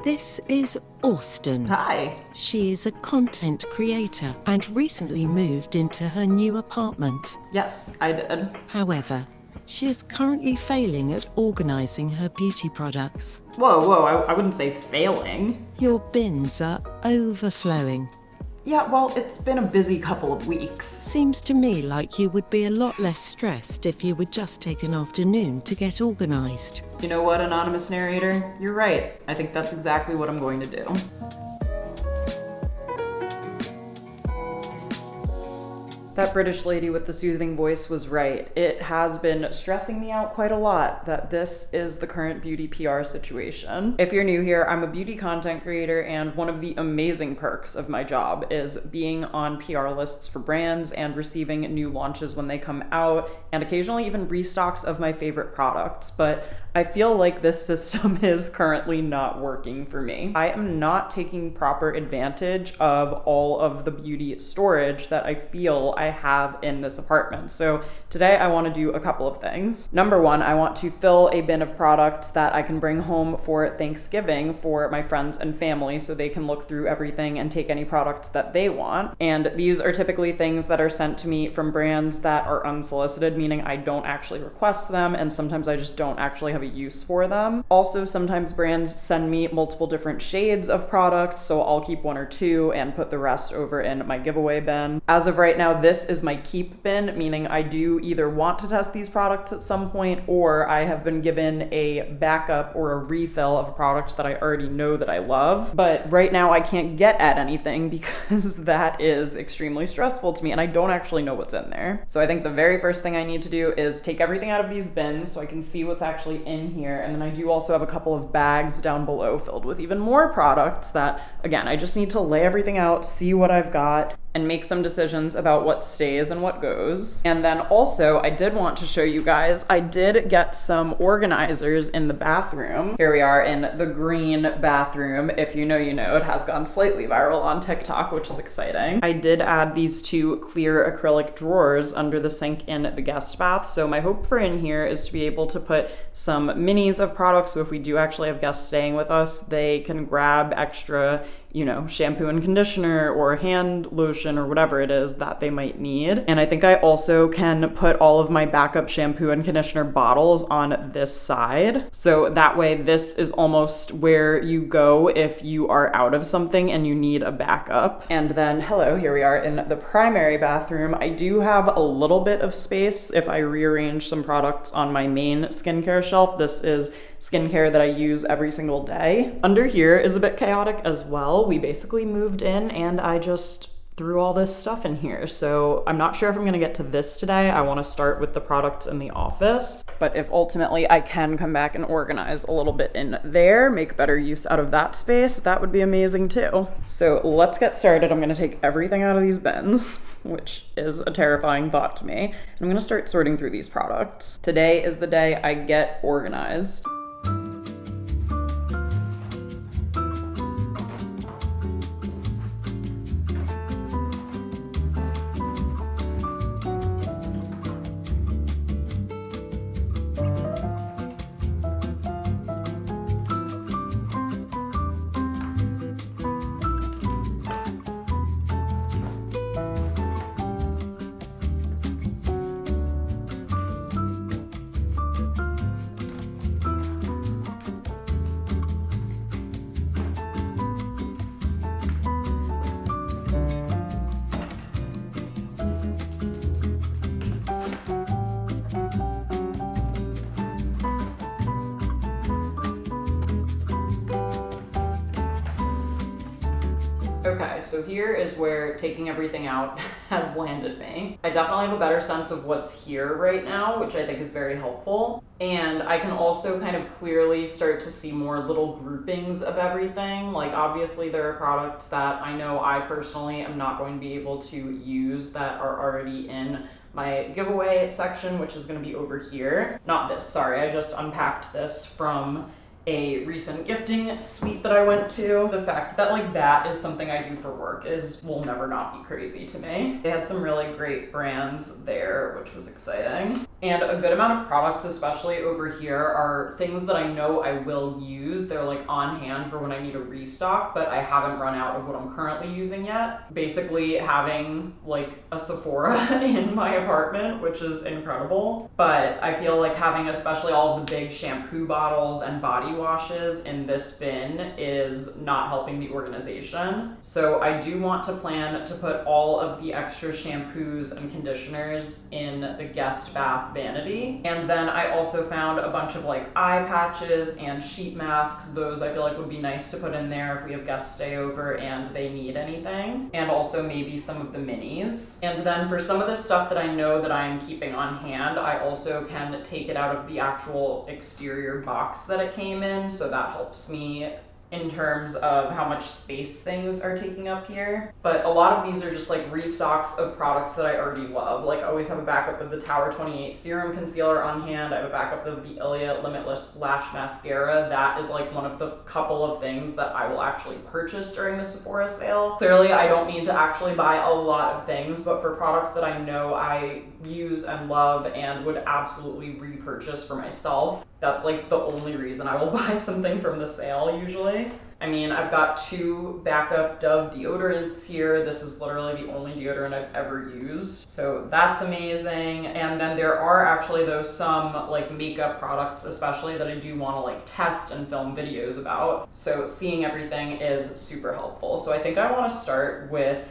This is Austen. Hi. She is a content creator and recently moved into her new apartment. Yes, I did. However, she is currently failing at organizing her beauty products. Whoa, I wouldn't say failing. Your bins are overflowing. Yeah, well, it's been a busy couple of weeks. Seems to me like you would be a lot less stressed if you would just take an afternoon to get organized. You know what, anonymous narrator? You're right. I think that's exactly what I'm going to do. That British lady with the soothing voice was right. It has been stressing me out quite a lot that this is the current beauty PR situation. If you're new here, I'm a beauty content creator, and one of the amazing perks of my job is being on PR lists for brands and receiving new launches when they come out, and occasionally even restocks of my favorite products. But I feel like this system is currently not working for me. I am not taking proper advantage of all of the beauty storage that I feel I have in this apartment. So today I want to do a couple of things. Number one, I want to fill a bin of products that I can bring home for Thanksgiving for my friends and family so they can look through everything and take any products that they want. And these are typically things that are sent to me from brands that are unsolicited, meaning I don't actually request them, and sometimes I just don't actually have a use for them. Also, sometimes brands send me multiple different shades of products, so I'll keep one or two and put the rest over in my giveaway bin. As of right now, this is my keep bin, meaning I do either want to test these products at some point, or I have been given a backup or a refill of a product that I already know that I love. But right now I can't get at anything because that is extremely stressful to me, and I don't actually know what's in there. So I think the very first thing I need to do is take everything out of these bins so I can see what's actually in here. And then I do also have a couple of bags down below filled with even more products that, again, I just need to lay everything out, see what I've got, and make some decisions about what stays and what goes. And then also, I did want to show you guys, I did get some organizers in the bathroom. Here we are in the green bathroom. If you know, you know. It has gone slightly viral on TikTok, which is exciting. I did add these two clear acrylic drawers under the sink in the guest bath. So my hope for in here is to be able to put some minis of products, so if we do actually have guests staying with us, they can grab extra, you know, shampoo and conditioner or hand lotion or whatever it is that they might need. And I think I also can put all of my backup shampoo and conditioner bottles on this side. So that way this is almost where you go if you are out of something and you need a backup. And then, hello, here we are in the primary bathroom. I do have a little bit of space if I rearrange some products on my main skincare shelf. This is skincare that I use every single day. Under here is a bit chaotic as well. We basically moved in and I just threw all this stuff in here. So I'm not sure if I'm gonna get to this today. I wanna start with the products in the office, but if ultimately I can come back and organize a little bit in there, make better use out of that space, that would be amazing too. So let's get started. I'm gonna take everything out of these bins, which is a terrifying thought to me. And I'm gonna start sorting through these products. Today is the day I get organized. Okay, so here is where taking everything out has landed me. I definitely have a better sense of what's here right now, which I think is very helpful. And I can also kind of clearly start to see more little groupings of everything. Like, obviously there are products that I know I personally am not going to be able to use that are already in my giveaway section, which is going to be over here. Not this, sorry, I just unpacked this from a recent gifting suite that I went to. The fact that like that is something I do for work will never not be crazy to me. They had some really great brands there, which was exciting. And a good amount of products, especially over here, are things that I know I will use. They're like on hand for when I need a restock, but I haven't run out of what I'm currently using yet. Basically having like a Sephora in my apartment, which is incredible. But I feel like having especially all of the big shampoo bottles and body washes in this bin is not helping the organization. So I do want to plan to put all of the extra shampoos and conditioners in the guest bath vanity. And then I also found a bunch of like eye patches and sheet masks. Those I feel like would be nice to put in there if we have guests stay over and they need anything. And also maybe some of the minis. And then for some of the stuff that I know that I'm keeping on hand, I also can take it out of the actual exterior box that it came in. So that helps me in terms of how much space things are taking up here. But a lot of these are just like restocks of products that I already love. Like I always have a backup of the Tower 28 Serum Concealer on hand. I have a backup of the Ilia Limitless Lash Mascara. That is like one of the couple of things that I will actually purchase during the Sephora sale. Clearly I don't need to actually buy a lot of things, but for products that I know I use and love and would absolutely repurchase for myself, that's like the only reason I will buy something from the sale usually. I mean, I've got 2 backup Dove deodorants here. This is literally the only deodorant I've ever used. So that's amazing. And then there are actually though some like makeup products especially that I do want to like test and film videos about. So seeing everything is super helpful. So I think I want to start with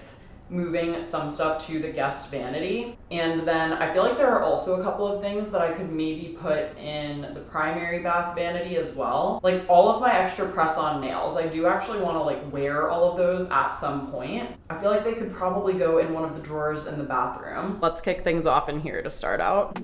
moving some stuff to the guest vanity. And then I feel like there are also a couple of things that I could maybe put in the primary bath vanity as well. Like all of my extra press-on nails, I do actually want to like wear all of those at some point. I feel like they could probably go in one of the drawers in the bathroom. Let's kick things off in here to start out.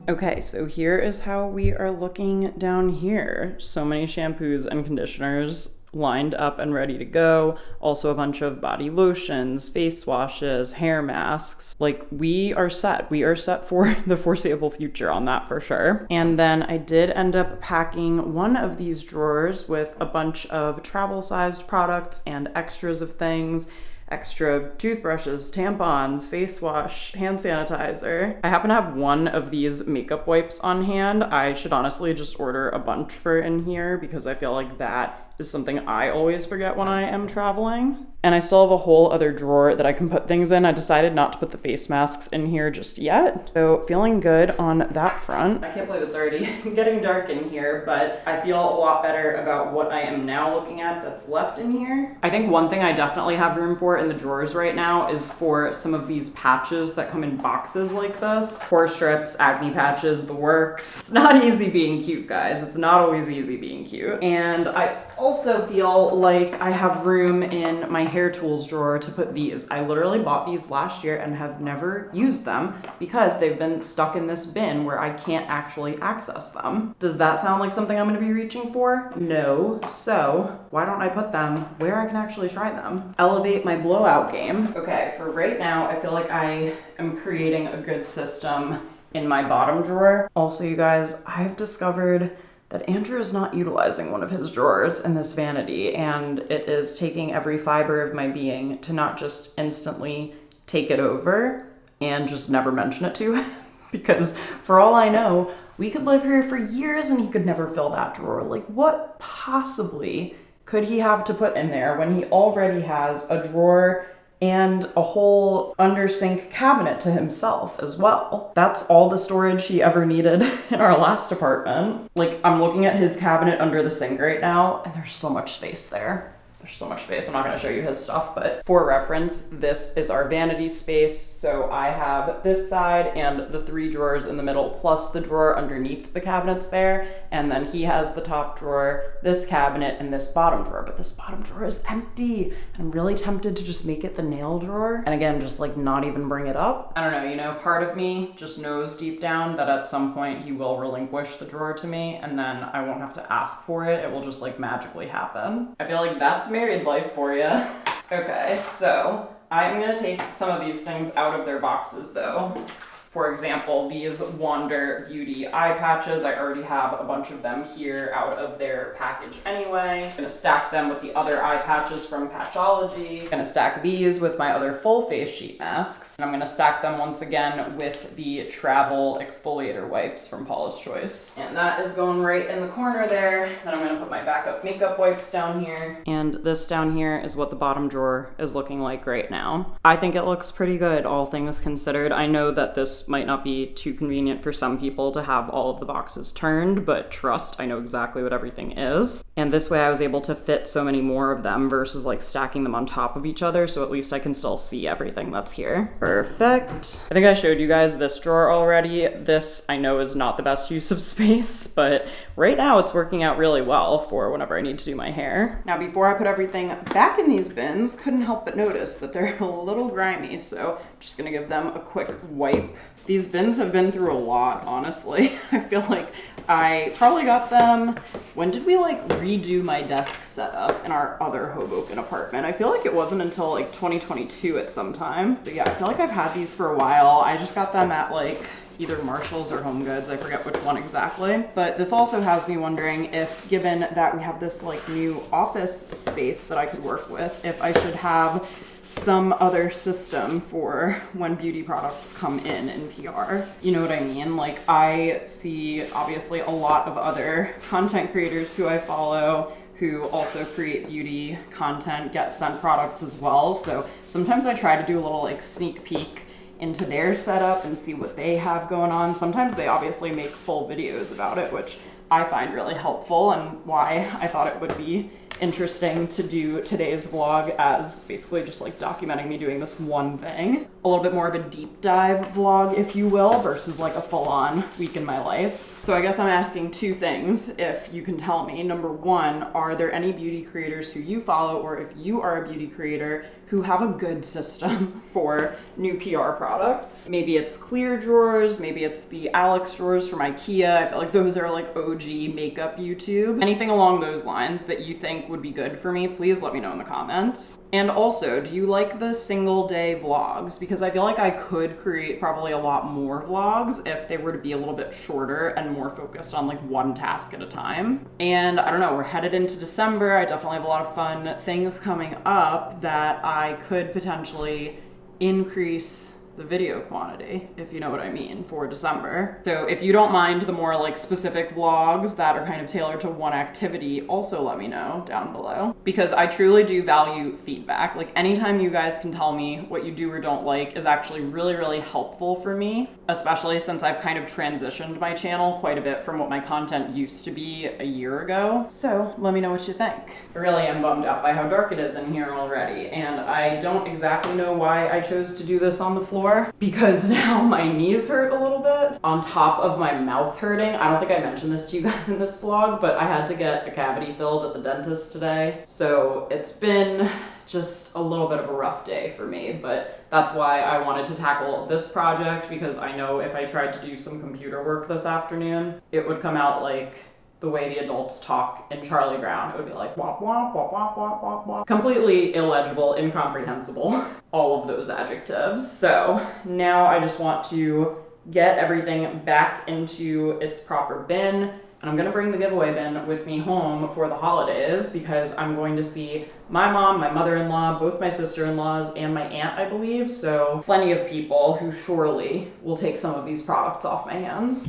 Okay, so here is how we are looking down here. So many shampoos and conditioners lined up and ready to go. Also a bunch of body lotions, face washes, hair masks. Like we are set. We are set for the foreseeable future on that for sure. And then I did end up packing one of these drawers with a bunch of travel-sized products and extras of things. Extra toothbrushes, tampons, face wash, hand sanitizer. I happen to have one of these makeup wipes on hand. I should honestly just order a bunch for in here because I feel like that is something I always forget when I am traveling. And I still have a whole other drawer that I can put things in. I decided not to put the face masks in here just yet. So feeling good on that front. I can't believe it's already getting dark in here, but I feel a lot better about what I am now looking at that's left in here. I think one thing I definitely have room for in the drawers right now is for some of these patches that come in boxes like this. Pore strips, acne patches, the works. It's not easy being cute, guys. It's not always easy being cute. And I also feel like I have room in my hair tools drawer to put these. I literally bought these last year and have never used them because they've been stuck in this bin where I can't actually access them. Does that sound like something I'm going to be reaching for? No. So why don't I put them where I can actually try them? Elevate my blowout game. Okay, for right now, I feel like I am creating a good system in my bottom drawer. Also, you guys, I've discovered that Andrew is not utilizing one of his drawers in this vanity, and it is taking every fiber of my being to not just instantly take it over and just never mention it to him. Because for all I know, we could live here for years and he could never fill that drawer. Like, what possibly could he have to put in there when he already has a drawer and a whole under sink cabinet to himself as well? That's all the storage he ever needed in our last apartment. Like, I'm looking at his cabinet under the sink right now, and there's so much space there. There's so much space. I'm not going to show you his stuff, but for reference, this is our vanity space. So I have this side and the 3 drawers in the middle, plus the drawer underneath the cabinets there. And then he has the top drawer, this cabinet, and this bottom drawer. But this bottom drawer is empty. And I'm really tempted to just make it the nail drawer. And again, just like not even bring it up. I don't know, you know, part of me just knows deep down that at some point he will relinquish the drawer to me, and then I won't have to ask for it. It will just like magically happen. I feel like that's married life for you. Okay, so I'm gonna take some of these things out of their boxes though. For example, these Wander Beauty eye patches, I already have a bunch of them here out of their package anyway. I'm gonna stack them with the other eye patches from Patchology. I'm gonna stack these with my other full face sheet masks. And I'm gonna stack them once again with the travel exfoliator wipes from Paula's Choice. And that is going right in the corner there. Then I'm gonna put my backup makeup wipes down here. And this down here is what the bottom drawer is looking like right now. I think it looks pretty good, all things considered. I know that this might not be too convenient for some people to have all of the boxes turned, but trust, I know exactly what everything is. And this way I was able to fit so many more of them versus like stacking them on top of each other, so at least I can still see everything that's here. Perfect. I think I showed you guys this drawer already. This I know is not the best use of space, but right now it's working out really well for whenever I need to do my hair. Now before I put everything back in these bins, couldn't help but notice that they're a little grimy, so I'm just gonna give them a quick wipe. These bins have been through a lot, honestly. I feel like I probably got them, when did we like redo my desk setup in our other Hoboken apartment? I feel like it wasn't until like 2022 at some time. But yeah, I feel like I've had these for a while. I just got them at like either Marshall's or Home Goods, I forget which one exactly. But this also has me wondering if, given that we have this like new office space that I could work with, if I should have some other system for when beauty products come in PR. You know what I mean? Like I see obviously a lot of other content creators who I follow who also create beauty content, get sent products as well. So sometimes I try to do a little like sneak peek into their setup and see what they have going on. Sometimes they obviously make full videos about it, which I find really helpful and why I thought it would be interesting to do today's vlog as basically just like documenting me doing this one thing. A little bit more of a deep dive vlog, if you will, versus like a full-on week in my life. So I guess I'm asking 2 things, if you can tell me. Number 1, are there any beauty creators who you follow, or if you are a beauty creator, who have a good system for new PR products? Maybe it's clear drawers, maybe it's the Alex drawers from IKEA. I feel like those are like OG makeup YouTube. Anything along those lines that you think would be good for me, please let me know in the comments. And also, do you like the single day vlogs? Because I feel like I could create probably a lot more vlogs if they were to be a little bit shorter and more focused on like one task at a time. And I don't know, we're headed into December. I definitely have a lot of fun things coming up that I could potentially increase the video quantity, if you know what I mean, for December. So if you don't mind the more like specific vlogs that are kind of tailored to one activity, also let me know down below, because I truly do value feedback. Like anytime you guys can tell me what you do or don't like is actually really, really helpful for me, especially since I've kind of transitioned my channel quite a bit from what my content used to be a year ago. So let me know what you think. I really am bummed out by how dark it is in here already, and I don't exactly know why I chose to do this on the floor, because now my knees hurt a little bit on top of my mouth hurting. I don't think I mentioned this to you guys in this vlog, but I had to get a cavity filled at the dentist today. So it's been just a little bit of a rough day for me, but that's why I wanted to tackle this project, because I know if I tried to do some computer work this afternoon, it would come out like the way the adults talk in Charlie Brown. It would be like womp womp womp womp womp womp womp. Completely illegible, incomprehensible, all of those adjectives. So now I just want to get everything back into its proper bin, and I'm gonna bring the giveaway bin with me home for the holidays, because I'm going to see my mom, my mother-in-law, both my sister-in-laws, and my aunt, I believe. So plenty of people who surely will take some of these products off my hands.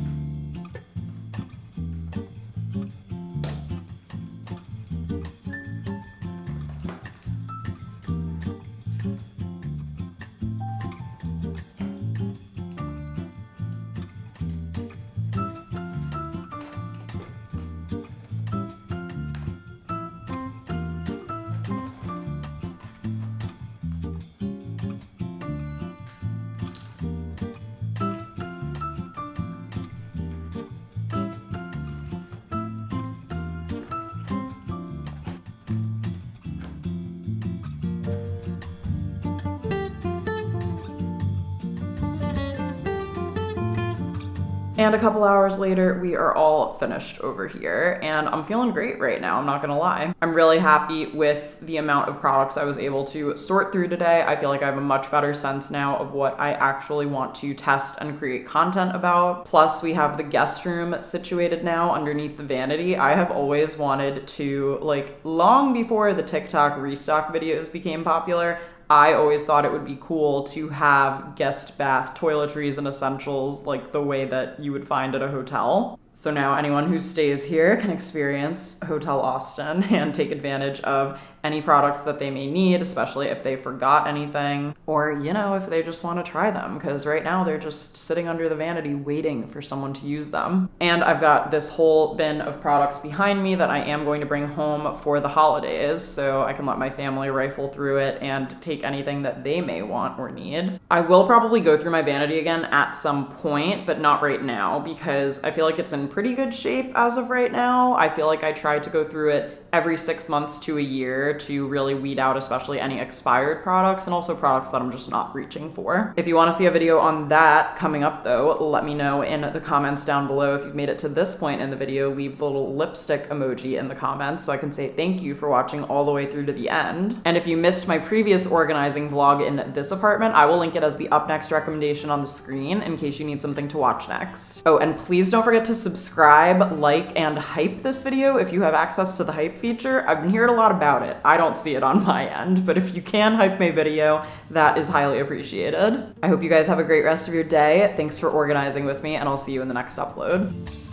And a couple hours later, we are all finished over here, and I'm feeling great right now, I'm not gonna lie. I'm really happy with the amount of products I was able to sort through today. I feel like I have a much better sense now of what I actually want to test and create content about. Plus, we have the guest room situated now underneath the vanity. I have always wanted to, like, long before the TikTok restock videos became popular, I always thought it would be cool to have guest bath toiletries and essentials like the way that you would find at a hotel. So now anyone who stays here can experience Hotel Austen and take advantage of any products that they may need, especially if they forgot anything, or, you know, if they just want to try them, because right now they're just sitting under the vanity waiting for someone to use them. And I've got this whole bin of products behind me that I am going to bring home for the holidays, so I can let my family rifle through it and take anything that they may want or need. I will probably go through my vanity again at some point, but not right now, because I feel like it's in pretty good shape as of right now. I feel like I try to go through it every 6 months to a year to really weed out especially any expired products and also products that I'm just not reaching for. If you want to see a video on that coming up though, let me know in the comments down below. If you've made it to this point in the video, leave the little lipstick emoji in the comments so I can say thank you for watching all the way through to the end. And if you missed my previous organizing vlog in this apartment, I will link it as the up next recommendation on the screen in case you need something to watch next. Oh, and please don't forget to subscribe, like, and hype this video if you have access to the hype feature. I've been hearing a lot about it. I don't see it on my end, but if you can hype my video, that is highly appreciated. I hope you guys have a great rest of your day. Thanks for organizing with me, and I'll see you in the next upload.